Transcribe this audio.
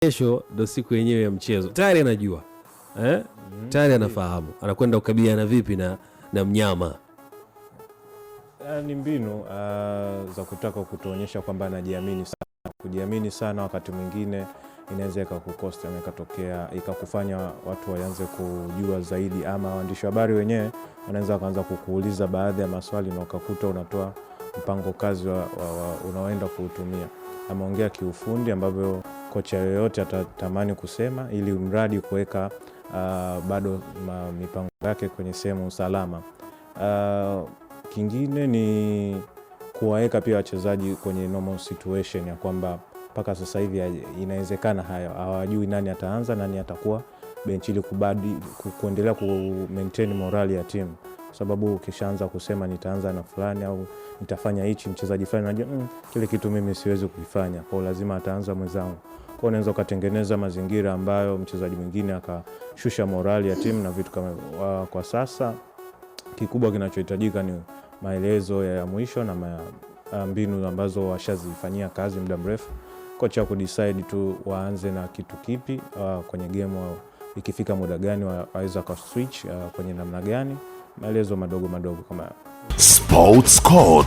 Kesho ndo siku yenyewe ya mchezo. Tayari anajua. Tayari anafahamu. Anakwenda kukabiliana vipi na mnyama. Ni mbinu za kutaka kutuonyesha kwamba anajiamini sana. Kujiamini sana wakati mwingine inaweza ikakukosta, ikatokea ikakufanya watu waanze kujua zaidi, ama waandishi wa habari wenyewe wanaweza kuanza kukuuliza baadhi ya maswali na ukakuta unatoa mpango kazi unaoenda kuutumia. Ameongea kiufundi ambavyo kocha yoyote atatamani kusema, ili mradi kuweka bado mipango yake kwenye sehemu salama. Kingine ni kuwaweka pia wachezaji kwenye normal situation ya kwamba mpaka sasa hivi inawezekana hayo, hawajui nani ataanza, nani atakuwa bench, ili kuendelea maintain morale ya timu, kwa sababu ukishaanza kusema nitaanza na fulani au nitafanya hichi mchezaji fulani, unajua kile kitu mimi siwezi kuifanya, kwa lazima ataanza mwenzangu. Kwa unaweza kutengeneza mazingira ambayo mchezaji mwingine akashusha morale ya timu na vitu kama. Kwa sasa kikubwa kinachohitajika ni maelezo ya mwisho na mbinu ambazo washazifanyia kazi muda mrefu. Kocha kudecide tu waanze na kitu kipi kwenye game, ikifika muda gani waweza ka switch kwenye namna gani, maelezo madogo madogo kama Sports Court.